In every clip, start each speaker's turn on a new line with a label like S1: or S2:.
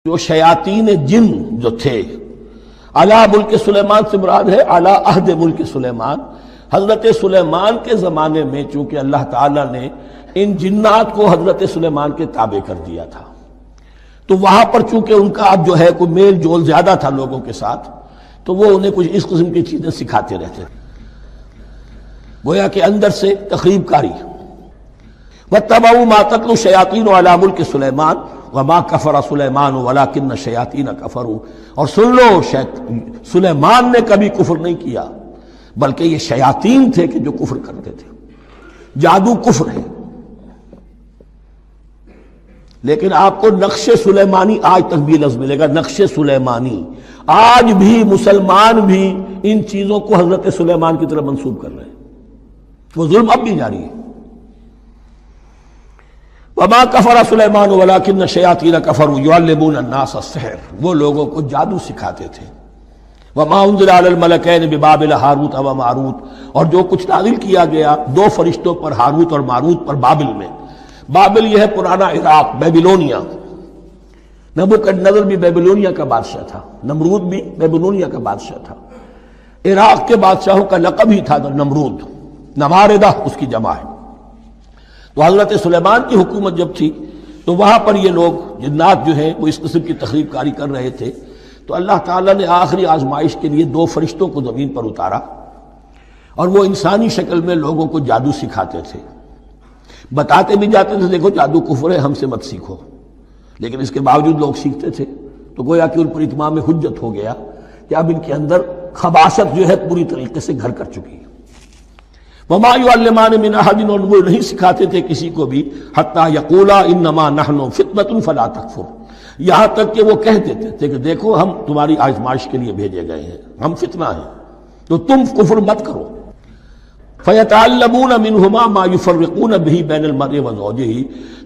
S1: جو شیاطین جن جو تھے، علی ملک سلیمان سے مراد ہے علی عہد ملک سلیمان، حضرت سلیمان کے زمانے میں چونکہ اللہ تعالیٰ نے ان جنات کو حضرت سلیمان کے تابع کر دیا تھا، تو وہاں پر چونکہ ان کا اب جو ہے کوئی میل جول زیادہ تھا لوگوں کے ساتھ، تو وہ انہیں کچھ اس قسم کی چیزیں سکھاتے رہتے تھے، گویا کہ اندر سے تخریب کاری۔ وَاتَّبَعُوا مَا تَتْلُو الشَّيَاطِينُ عَلَى مُلْكِ سُلَيْمَانَ وَمَا كَفَرَ سُلَيْمَانُ وَلَكِنَّ الشَّيَاطِينَ كَفَرُوا، اور سن لو سلیمان نے کبھی کفر نہیں کیا بلکہ یہ شیاطین تھے کہ جو کفر کرتے تھے۔ جادو کفر ہے، لیکن آپ کو نقش سلیمانی آج تک بھی لفظ ملے گا، نقش سلیمانی۔ آج بھی مسلمان بھی ان چیزوں کو حضرت سلیمان کی طرف منسوب کر رہے ہیں، وہ ظلم اب بھی جاری ہے۔ وما کفر سلیمان ولکن الشیاطین کفروا یعلمون الناس السحر، وہ لوگوں کو جادو سکھاتے تھے۔ وما انزل علی الملکین ببابل ہاروت و ماروت، اور جو کچھ نازل کیا گیا دو فرشتوں پر، ہاروت اور ماروت پر، بابل میں۔ بابل یہ ہے پرانا عراق، بیبیلونیا۔ نبوکدنضر بھی بیبیلونیا کا بادشاہ تھا، نمرود بھی بیبیلونیا کا بادشاہ تھا۔ عراق کے بادشاہوں کا لقب ہی تھا نمرود، نماردہ اس کی جمع ہے۔ تو حضرت سلیمان کی حکومت جب تھی تو وہاں پر یہ لوگ جنات جو ہیں وہ اس قسم کی تخریب کاری کر رہے تھے، تو اللہ تعالیٰ نے آخری آزمائش کے لیے دو فرشتوں کو زمین پر اتارا، اور وہ انسانی شکل میں لوگوں کو جادو سکھاتے تھے، بتاتے بھی جاتے تھے دیکھو جادو کفر ہے، ہم سے مت سیکھو، لیکن اس کے باوجود لوگ سیکھتے تھے، تو گویا کہ ان پر اتمام حجت ہو گیا کہ اب ان کے اندر خباثت جو ہے پوری طریقے سے گھر کر چکی ہے۔ وما يعلمان من احد، اور وہ نہیں سکھاتے تھے کسی کو بھی، حتی یقولا انما نحن فتنة فلا تکفر، یہاں تک کہ وہ کہہ دیتے تھے کہ دیکھو ہم تمہاری آزمائش کے لیے بھیجے گئے ہیں، ہم فتنہ ہیں تو تم کفر مت کرو۔ فیتعلمون منہما ما یفرقون به بین المرء وزوجہ،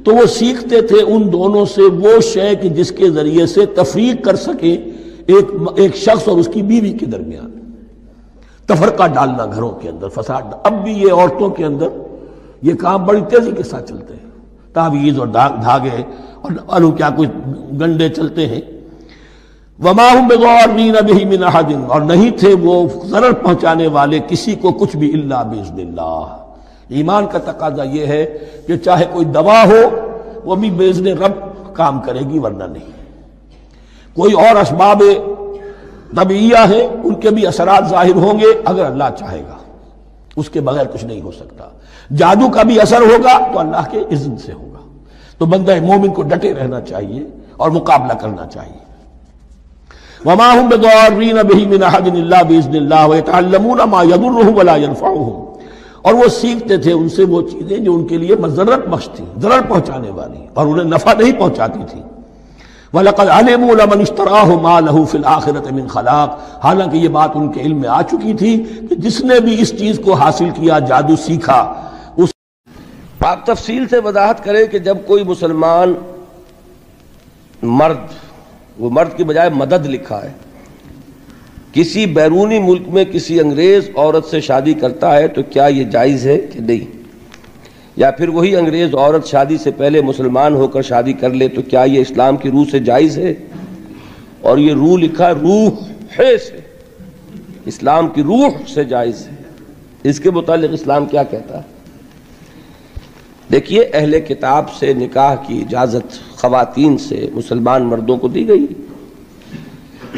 S1: تو وہ سیکھتے تھے ان دونوں سے وہ شے کہ جس کے ذریعے سے تفریق کر سکے ایک شخص اور اس کی بیوی کے درمیان، تفرقہ ڈالنا گھروں کے اندر، فساد۔ اب بھی یہ عورتوں کے اندر یہ کام بڑی تیزی کے ساتھ چلتے ہیں، تعویذ اور دھاگے اور کیا کچھ گنڈے چلتے ہیں۔ وما هم بضارین بہ من احد، اور نہیں تھے وہ ضرر پہنچانے والے کسی کو کچھ بھی الا باذن اللہ۔ ایمان کا تقاضا یہ ہے کہ چاہے کوئی دوا ہو وہ بھی باذن رب کام کرے گی، ورنہ نہیں۔ کوئی اور اسباب طبیعیہ ہیں، ان کے بھی اثرات ظاہر ہوں گے اگر اللہ چاہے گا، اس کے بغیر کچھ نہیں ہو سکتا۔ جادو کا بھی اثر ہوگا تو اللہ کے اذن سے ہوگا، تو بندہ مومن کو ڈٹے رہنا چاہیے اور مقابلہ کرنا چاہیے۔ وما هم بضارین بہ من احد الا باذن اللہ ویتعلمون ما یضرهم ولا ینفعهم، اور وہ سیکھتے تھے ان سے وہ چیزیں جو ان کے لیے مضرت بخش تھی، ضرر پہنچانے والی، اور انہیں نفع نہیں پہنچاتی تھی۔ وَلَقَدْ عَلِمُوا لَمَنِ اشْتَرَاهُ مَا لَهُ فِي الْآخِرَةِ مِنْ خَلَاقٍ، حالانکہ یہ بات ان کے علم میں آ چکی تھی کہ جس نے بھی اس چیز کو حاصل کیا، جادو سیکھا، اس آپ تفصیل سے وضاحت کریں کہ جب کوئی مسلمان مرد، وہ مرد کی بجائے مدد لکھا ہے، کسی بیرونی ملک میں کسی انگریز عورت سے شادی کرتا ہے تو کیا یہ جائز ہے کہ نہیں؟ یا پھر وہی انگریز عورت شادی سے پہلے مسلمان ہو کر شادی کر لے تو کیا یہ اسلام کی روح سے جائز ہے؟ اور یہ روح لکھا ہے روح ہے سے، اسلام کی روح سے جائز ہے۔ اس کے متعلق اسلام کیا کہتا ہے؟ دیکھیے، اہل کتاب سے نکاح کی اجازت خواتین سے مسلمان مردوں کو دی گئی،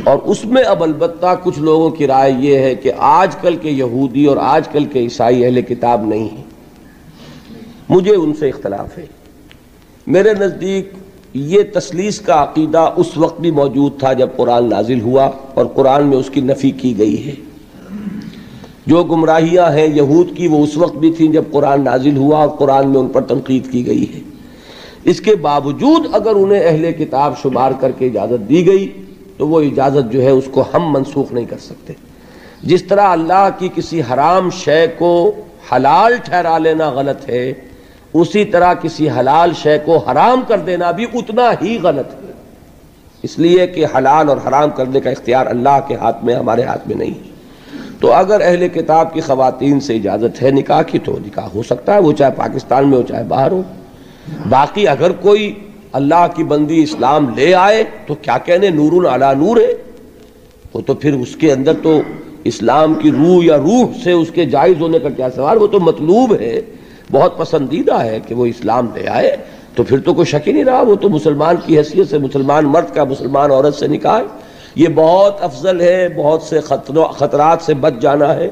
S1: اور اس میں اب البتہ کچھ لوگوں کی رائے یہ ہے کہ آج کل کے یہودی اور آج کل کے عیسائی اہل کتاب نہیں ہیں، مجھے ان سے اختلاف ہے۔ میرے نزدیک یہ تثلیث کا عقیدہ اس وقت بھی موجود تھا جب قرآن نازل ہوا، اور قرآن میں اس کی نفی کی گئی ہے۔ جو گمراہیاں ہیں یہود کی وہ اس وقت بھی تھیں جب قرآن نازل ہوا، اور قرآن میں ان پر تنقید کی گئی ہے۔ اس کے باوجود اگر انہیں اہل کتاب شمار کر کے اجازت دی گئی تو وہ اجازت جو ہے اس کو ہم منسوخ نہیں کر سکتے۔ جس طرح اللہ کی کسی حرام شے کو حلال ٹھہرا لینا غلط ہے، اسی طرح کسی حلال شے کو حرام کر دینا بھی اتنا ہی غلط ہے، اس لیے کہ حلال اور حرام کرنے کا اختیار اللہ کے ہاتھ میں، ہمارے ہاتھ میں نہیں ہے۔ تو اگر اہل کتاب کی خواتین سے اجازت ہے نکاح کی تو نکاح ہو سکتا ہے، وہ چاہے پاکستان میں ہو چاہے باہر ہو۔ باقی اگر کوئی
S2: اللہ کی بندی اسلام لے آئے تو کیا کہنے نور علی نور ہے، وہ تو پھر اس کے اندر تو اسلام کی روح یا روح سے اس کے جائز ہونے کا کیا سوال، وہ تو مطلوب ہے، بہت پسندیدہ ہے کہ وہ اسلام لے آئے، تو پھر تو کوئی شک ہی نہیں رہا، وہ تو مسلمان کی حیثیت سے مسلمان مرد کا مسلمان عورت سے نکاح ہے۔ یہ بہت افضل ہے، بہت سے خطرات سے بچ جانا ہے،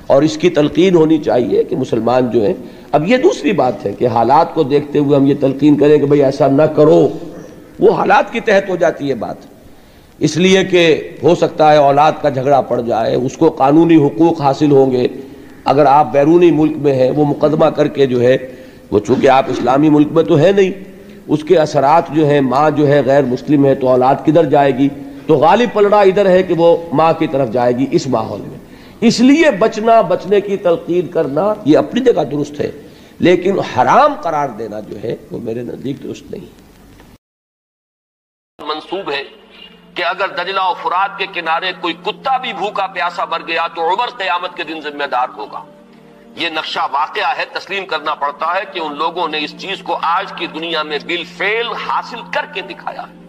S2: اور اس کی تلقین ہونی چاہیے کہ مسلمان جو ہیں۔ اب یہ دوسری بات ہے کہ حالات کو دیکھتے ہوئے ہم یہ تلقین کریں کہ بھئی ایسا نہ کرو، وہ حالات کے تحت ہو جاتی ہے بات، اس لیے کہ ہو سکتا ہے اولاد کا جھگڑا پڑ جائے، اس کو قانونی حقوق حاصل ہوں گے، اگر آپ بیرونی ملک میں ہیں وہ مقدمہ کر کے جو ہے، وہ چونکہ آپ اسلامی ملک میں تو ہے نہیں، اس کے اثرات جو ہیں، ماں جو ہے غیر مسلم ہے تو اولاد کدھر جائے گی، تو غالب پلڑا ادھر ہے کہ وہ ماں کی طرف جائے گی اس ماحول میں، اس لیے بچنے کی تلقین کرنا یہ اپنی جگہ درست ہے، لیکن حرام قرار دینا جو ہے وہ میرے نزدیک درست نہیں۔
S3: منسوب ہے کہ اگر دجلہ و فرات کے کنارے کوئی کتا بھی بھوکا پیاسا مر گیا تو عمر قیامت کے دن ذمہ دار ہوگا۔ یہ نقشہ واقعہ ہے، تسلیم کرنا پڑتا ہے کہ ان لوگوں نے اس چیز کو آج کی دنیا میں بالفعل حاصل کر کے دکھایا ہے۔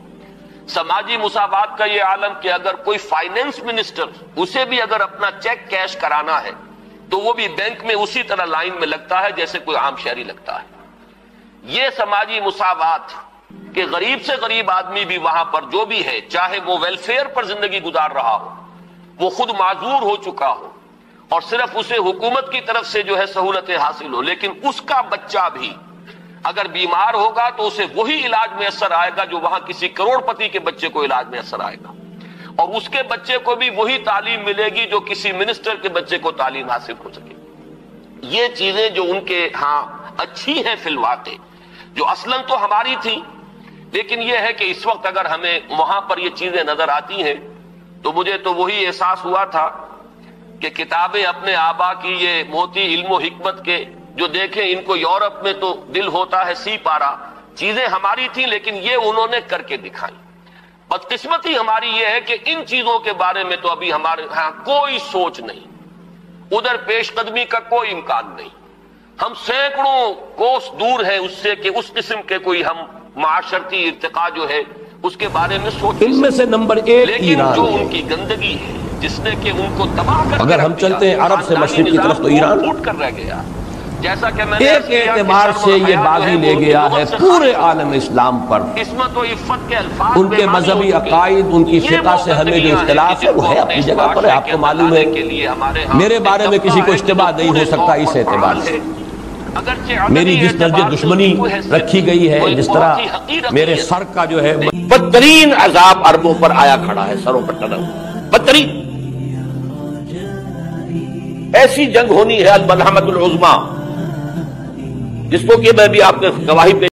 S3: سماجی مساوات کا یہ عالم کہ اگر کوئی فائنینس منسٹر، اسے بھی اگر اپنا چیک کیش کرانا ہے تو وہ بھی بینک میں اسی طرح لائن میں لگتا ہے جیسے کوئی عام شہری لگتا ہے۔ یہ سماجی مساوات کہ غریب سے غریب آدمی بھی وہاں پر جو بھی ہے، چاہے وہ ویلفیئر پر زندگی گزار رہا ہو، وہ خود معذور ہو چکا ہو اور صرف اسے حکومت کی طرف سے جو ہے سہولتیں حاصل ہو، لیکن اس کا بچہ بھی اگر بیمار ہوگا تو اسے وہی علاج میسر آئے گا جو وہاں کسی کروڑ پتی کے بچے کو علاج میسر آئے گا، اور اس کے بچے کو بھی وہی تعلیم ملے گی جو کسی منسٹر کے بچے کو تعلیم حاصل ہو سکے۔ یہ چیزیں جو ان کے ہاں اچھی ہیں فی الواقع، جو اصلاً تو ہماری تھی، لیکن یہ ہے کہ اس وقت اگر ہمیں وہاں پر یہ چیزیں نظر آتی ہیں تو مجھے تو وہی احساس ہوا تھا کہ کتابیں اپنے آبا کی یہ موتی علم و حکمت کے جو دیکھیں، ان کو یورپ میں تو دل ہوتا ہے سی پارا، چیزیں ہماری تھیں لیکن یہ انہوں نے کر کے دکھائی۔ بدقسمتی ہماری یہ ہے کہ ان چیزوں کے بارے میں تو ابھی ہمارے ہاں کوئی سوچ نہیں، ادھر پیش قدمی کا کوئی امکان نہیں، ہم سینکڑوں کوس دور ہیں اس سے کہ اس قسم کے کوئی ہم معاشرتی ارتقاء جو ہے اس کے بارے میں سوچ،
S2: ان میں سے نمبر ایک
S3: لیکن
S2: ایران
S3: جو
S2: ہے۔
S3: ان کی گندگی ہے جس نے کہ ان کو تباہ کر
S2: اگر ہم چلتے ہیں عرب سے مشرق کی طرف تو ایران
S3: پھوٹ کر رہ گیا، جیسا کہ میں نے
S2: ایک اعتبار سے یہ بازی لے گیا ہے پورے عالم اسلام پر۔
S3: عصمت و عفت کے الفاظ
S2: ان کے مذہبی عقائد، ان کی فقہ سے ہمیں جو اختلاف ہے وہ ہے اپنی جگہ پر ہے، آپ کو معلوم ہے، میرے بارے میں کسی کو اشتباہ نہیں ہو سکتا اس اعتبار سے۔ میری جس درجے دشمنی رکھی گئی ہے، جس طرح میرے سر کا جو ہے بدترین عذاب عربوں پر آیا کھڑا ہے، سروں پر ٹنا ہوا بدترین، ایسی جنگ ہونی ہے الملحمۃ العظمیٰ، جس کو کہ میں بھی آپ کے گواہی پہ